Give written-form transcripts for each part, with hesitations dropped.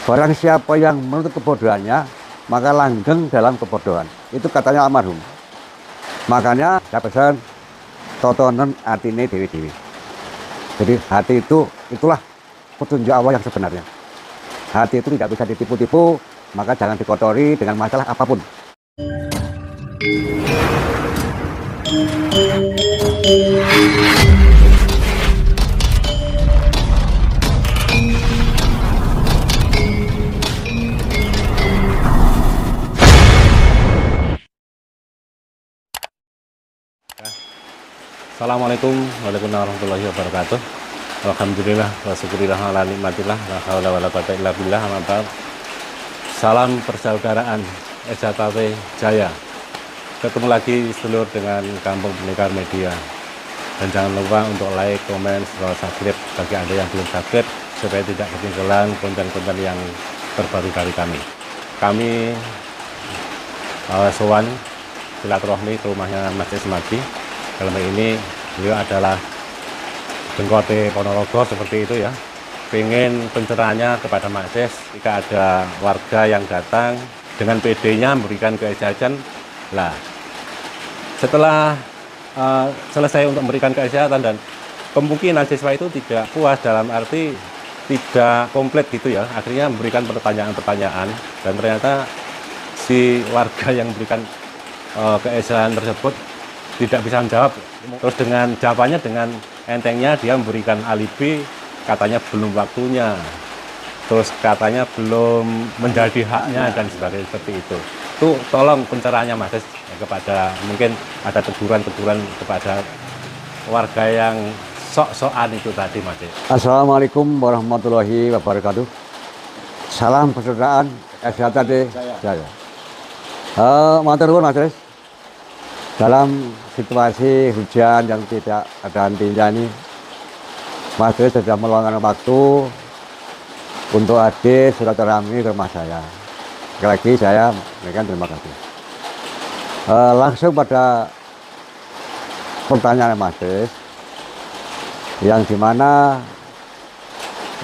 Barang siapa yang menuntut kebodohannya, maka langgeng dalam kebodohan. Itu katanya almarhum. Makanya saya pesan totonen atine dewi-dewi. Jadi hati itu, itulah petunjuk Allah yang sebenarnya. Hati itu tidak bisa ditipu-tipu, maka jangan dikotori dengan masalah apapun. Assalamualaikum warahmatullahi wabarakatuh. Alhamdulillah wa syukurillah ala nikmatillah la haula wala quwata illa billah amma ba'd. Salam persaudaraan SJW Jaya. Ketemu lagi sedulur dengan Kampung Pendekar Media. Dan jangan lupa untuk like, komen, subscribe bagi Anda yang belum subscribe supaya tidak ketinggalan konten-konten yang terbaru dari kami. Kami sowan silaturahmi ke rumahnya Mas Ismadi. Dalam hal ini beliau adalah Dengkote Ponorogo seperti itu ya. Pengen pencerahannya kepada Mas Des jika ada warga yang datang dengan PD-nya memberikan keejajan. Lah, setelah selesai untuk memberikan keejatan dan kemungkinan siswa itu tidak puas dalam arti tidak komplit gitu ya. Akhirnya memberikan pertanyaan-pertanyaan dan ternyata si warga yang memberikan keejatan tersebut tidak bisa menjawab. Terus dengan jawabannya dengan entengnya dia memberikan alibi, katanya belum waktunya, terus katanya belum menjadi haknya dan sebagainya seperti itu. Itu tolong pencerahannya Mas kepada mungkin ada teguran-teguran kepada warga yang sok-sokan itu tadi Mas. Assalamualaikum warahmatullahi wabarakatuh. Salam persaudaraan SJW Jaya. Matur nuwun Mas Des. Dalam situasi hujan yang tidak ada hentinya ini, Mas Des sudah meluangkan waktu untuk hadir silaturahmi ke rumah saya. Sekali lagi saya memberikan terima kasih. Langsung pada pertanyaan Mas Des, yang dimana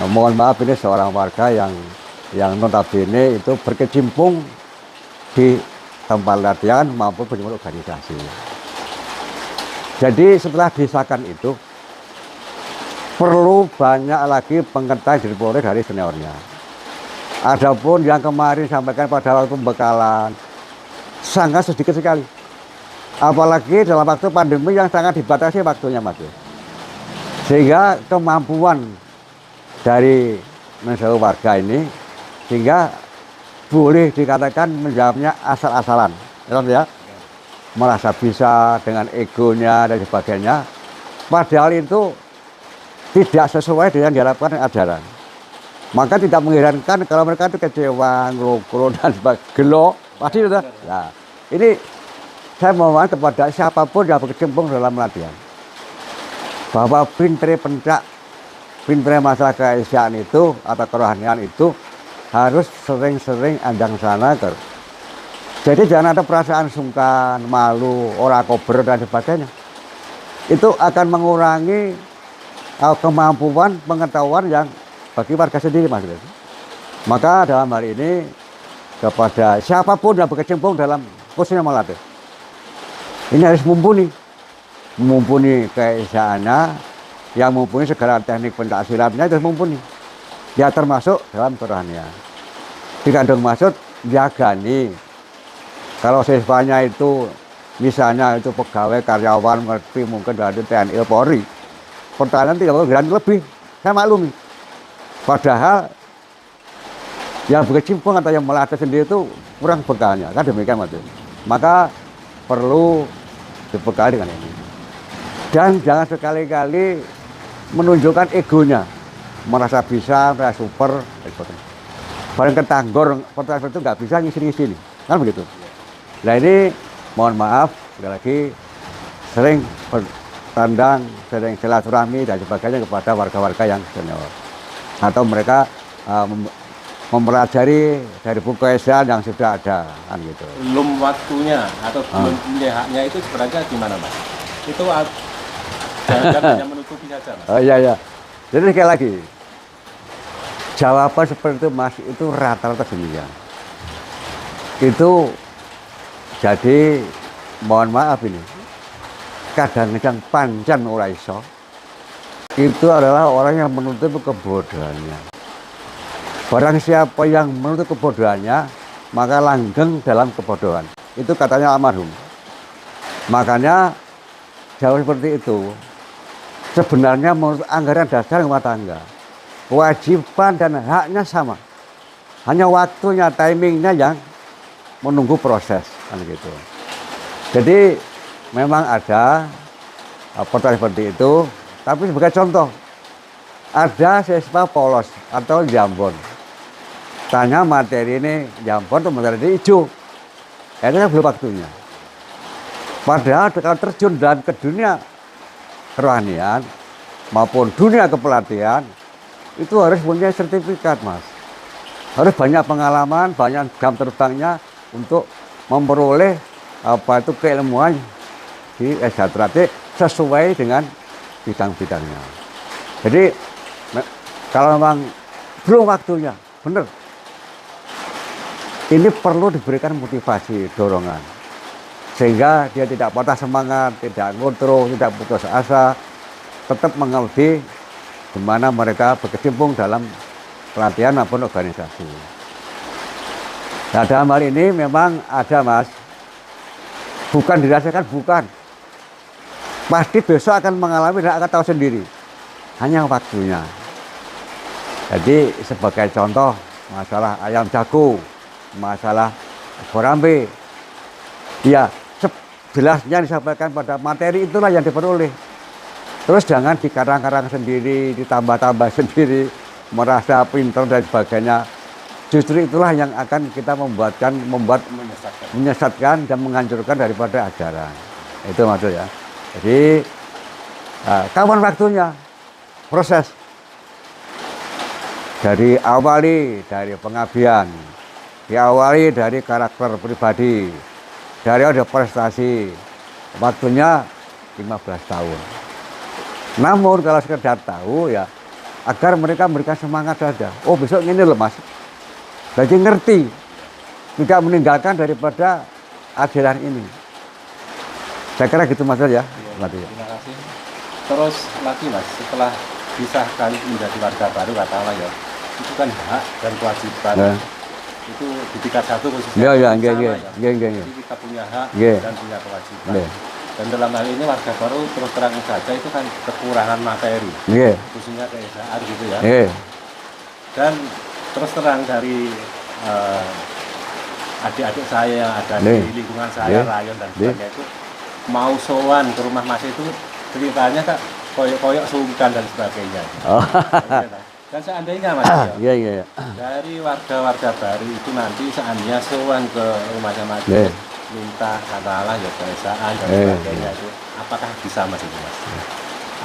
mohon maaf ini seorang warga yang notabene itu berkecimpung di tempat latihan maupun penyelenggara organisasi. Jadi setelah disahkan itu perlu banyak lagi pengetahuan dari Polri dari seniornya. Adapun yang kemarin sampaikan pada waktu pembekalan sangat sedikit sekali. Apalagi dalam waktu pandemi yang sangat dibatasi waktunya Mas. Sehingga kemampuan dari warga ini sehingga boleh dikatakan menjawabnya asal-asalan, ya, merasa bisa dengan egonya dan sebagainya. Padahal itu tidak sesuai dengan diharapkan ajaran. Maka tidak mengherankan kalau mereka itu kecewa, ngelokro dan sebagainya, gelo, pasti sudah. Nah, ini saya mohon kepada siapapun yang berkecimpung dalam latihan, bahwa pintere pencak, pintere masalah keesiaan itu atau kerohanian itu harus sering-sering andang sana ter. Jadi jangan ada perasaan sungkan, malu, ora kober dan sebagainya. Itu akan mengurangi kemampuan pengetahuan yang bagi warga sendiri Mas. Maka dalam hal ini kepada siapapun yang berkecimpung dalam khususnya melatih, ini harus mumpuni keesaannya, yang mumpuni segala teknik pencaksilatnya itu mumpuni. Ya termasuk dalam kerohanian. Dikandung maksud jaga nih. Kalau siswanya itu misalnya itu pegawai karyawan ngerti mungkin dari TNI Polri, pertahanan 30 gram lebih, saya maklumi. Padahal yang berkecimpung atau yang melatih sendiri itu kurang bekalnya, kan demikian Mas. Maka perlu dibekali dengan ini. Dan jangan sekali-kali menunjukkan egonya, merasa bisa, merasa super, barang ketanggor, pertanyaan itu nggak bisa ngisi-ngisi nih, kan begitu. Nah ini mohon maaf, sekali lagi sering bertandang, sering silaturahmi dan sebagainya kepada warga-warga yang senior. Atau mereka mempelajari dari buku keesaan yang sudah ada, kan gitu. Belum waktunya atau belum punya haknya itu sebenarnya gimana Mas? Itu jangan hanya menutupi saja Mas. Oh iya. Jadi sekali lagi, Jawaban seperti itu Mas, itu rata-rata demikian. Itu jadi mohon maaf ini, kadang-kadang pancen ora iso. Itu adalah orang yang menutup kebodohannya. Barang siapa yang menutup kebodohannya, maka langgeng dalam kebodohan. Itu katanya almarhum. Makanya jauh seperti itu. Sebenarnya menurut anggaran dasar rumah tangga, kewajiban dan haknya sama. Hanya waktunya, timingnya yang menunggu proses, kan gitu. Jadi memang ada pertanyaan seperti itu, tapi sebagai contoh, ada siswa polos atau jambon. Tanya materi ini jambon atau materi ini hijau. Itu belum waktunya. Padahal kalau terjun dan ke dunia kerohanian maupun dunia kepelatihan, itu harus punya sertifikat, Mas. Harus banyak pengalaman, banyak jam terbangnya untuk memperoleh keilmuan di S1 sesuai dengan bidang-bidangnya. Jadi kalau memang belum waktunya, benar. Ini perlu diberikan motivasi, dorongan. Sehingga dia tidak patah semangat, tidak ngontro, tidak putus asa, tetap mengerti di mana mereka berkecimpung dalam pelatihan maupun organisasi. Nah, dalam hal ini memang ada, Mas, bukan dirasakan, bukan. Pasti besok akan mengalami dan akan tahu sendiri. Hanya waktunya. Jadi sebagai contoh, masalah ayam jago, masalah gorambe, ya jelasnya disampaikan pada materi itulah yang diperoleh. Terus jangan dikarang-karang sendiri, ditambah-tambah sendiri, merasa pintar dan sebagainya. Justru itulah yang akan kita menyesatkan dan menghancurkan daripada ajaran. Itu maksudnya. Jadi kapan waktunya? Proses. Dari pengabdian, diawali dari karakter pribadi, dari ada prestasi, waktunya 15 tahun. Namun kalau sekedar tahu ya, agar mereka memberikan semangat saja. Oh besok ini loh, Mas. Jadi ngerti, tidak meninggalkan daripada ajaran ini. Saya kira gitu Mas ya. Terima kasih. Terus lagi Mas, setelah disahkan menjadi warga baru katakanlah ya, itu kan hak dan kewajiban. Itu di tingkat 1 khususnya Jadi kita punya hak dan punya kewajiban. Dan dalam hal ini warga baru terus terang saja itu kan kekurangan materi, khususnya keesaan gitu ya. Dan terus terang dari adik-adik saya yang ada di lingkungan saya, rayon dan sebagainya itu mau sowan ke rumah Mas itu ceritanya Kak koyok-koyok sungkan dan sebagainya. Dan seandainya Mas, dari warga-warga baru itu nanti seandainya sowan ke rumahnya Mas, minta katakanlah ya keesaan dan sebagainya itu, apakah bisa Mas itu Mas?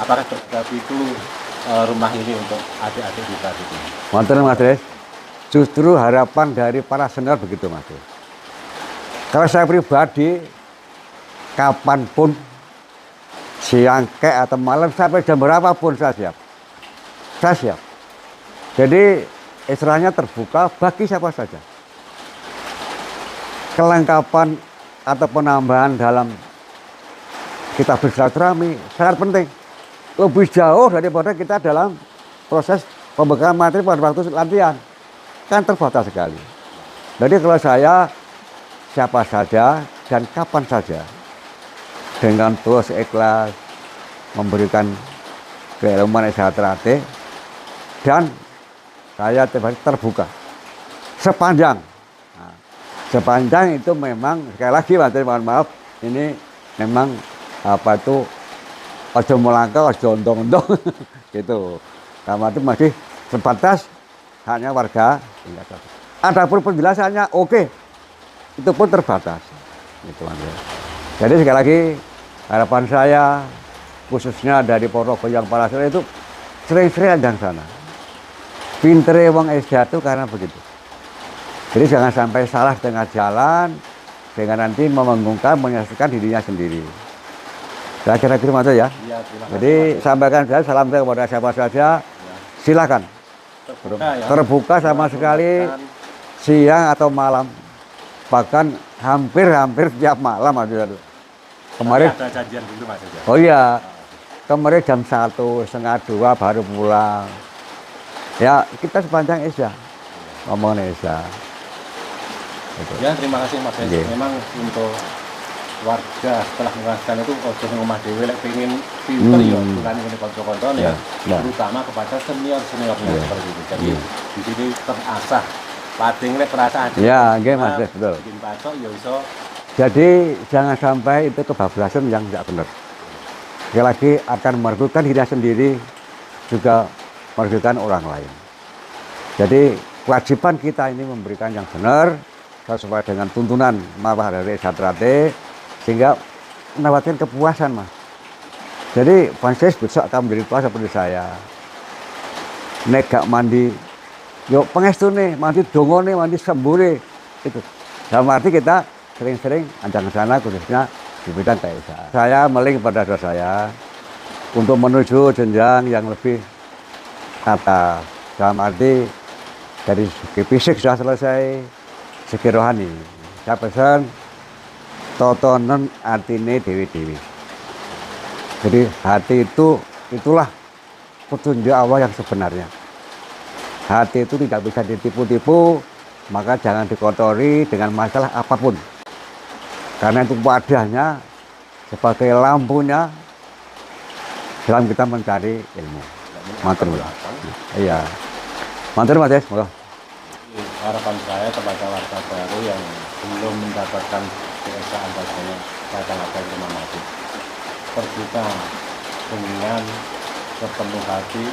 Apakah itu rumah ini untuk adik-adik kita gitu? Mantan Mas Des, justru harapan dari para senior begitu Mas. Kalau saya pribadi, kapanpun, siang atau malam sampai jam berapapun saya siap. Saya siap. Jadi istilahnya terbuka bagi siapa saja. Kelengkapan atau penambahan dalam kita bersilaturahmi sangat penting. Lebih jauh daripada kita dalam proses pembekalan materi pada waktu latihan. Kan terbatas sekali. Jadi kalau saya siapa saja dan kapan saja dengan tulus ikhlas memberikan keilmuan S1 dan saya terbuka sepanjang. Nah, sepanjang itu memang sekali lagi mohon maaf, ini memang ojo mulangka, ojo ontong-ontong gitu. Karena itu masih sebatas hanya warga. Adapun penjelasannya oke, itu pun terbatas. Gitu, jadi sekali lagi harapan saya khususnya dari Pondok Goyang Palasera itu sering-sering ajang sana. Pintere wong S1 karena begitu. Jadi jangan sampai salah di tengah jalan dengan nanti membingungkan, menyesatkan dirinya sendiri. Saya kira gitu Mas ya. Iya, jadi sampaikan saja salam saya kepada siapa saja. Silakan terbuka sama sekali siang atau malam, bahkan hampir tiap malam ada. Kemarin ada janjian dulu Mas ya. oh iya, kemarin jam 1, setengah 2 baru pulang. Ya kita sepanjang Isya ngomongin Isya. Gitu. Ya terima kasih Mas. Iya. Memang untuk warga setelah merasakan itu ojo ngomah dhewe lek pengen pinter ya bukan ngene kanca-kancane ya. Ya. Terutama kepada senior-seniornya Iya. seperti itu. Jadi Iya. di sini terasah lading lek perasaan. Ya, nggih Mas, betul. Bikin pacok ya iso. Jadi jangan sampai itu kebablasan yang tidak benar. Sekali lagi akan merugikan diri sendiri, juga merugikan orang lain. Jadi kewajiban kita ini memberikan yang benar sesuai dengan tuntunan mawar dari Satrate, sehingga mendapatkan kepuasan Mas. Jadi Panses besok akan menjadi puas seperti saya. Nek gak mandi, yuk pengestune mandi dongone, mandi sembure itu. Dalam arti kita sering-sering ajang ke sana khususnya di bidang keesaan. Saya meling kepada saudara saya untuk menuju jenjang yang lebih atas. Dalam arti dari segi fisik sudah selesai, segi rohani. Saya pesan totonen atine dewi-dewi. Jadi hati itulah petunjuk Allah yang sebenarnya. Hati itu tidak bisa ditipu-tipu, maka jangan dikotori dengan masalah apapun. Karena itu wadahnya sebagai lampunya dalam kita mencari ilmu. Mantur. Iya. Mantur Mas Des, moga. Harapan saya kepada warga baru yang belum mendapatkan keesaan bahasanya datang akan ke Imam Mahdi. Terbuka dengan sepenuh hati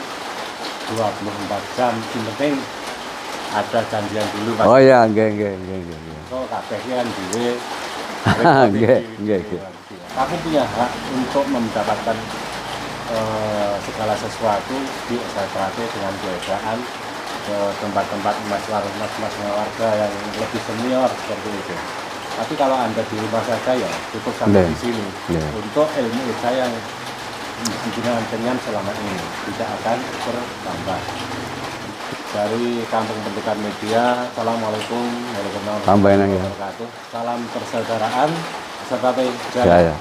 24 jam, yang penting ada janjian dulu Mas. Oh iya, nggih. Kok kabeh ki kan dhewe. Nggih. Aku punya hak untuk mendapatkan segala sesuatu di Satrate dengan keesaan ke tempat-tempat mas warga yang lebih senior seperti itu. Tapi kalau Anda di rumah saja ya cukup sampai di sini. Untuk ilmu saya yang dengan kenyang selama ini tidak akan bertambah. Dari Kampung Pendidikan Media, Assalamualaikum warahmatullahi wabarakatuh. Salam persaudaraan, Satrate Jaya.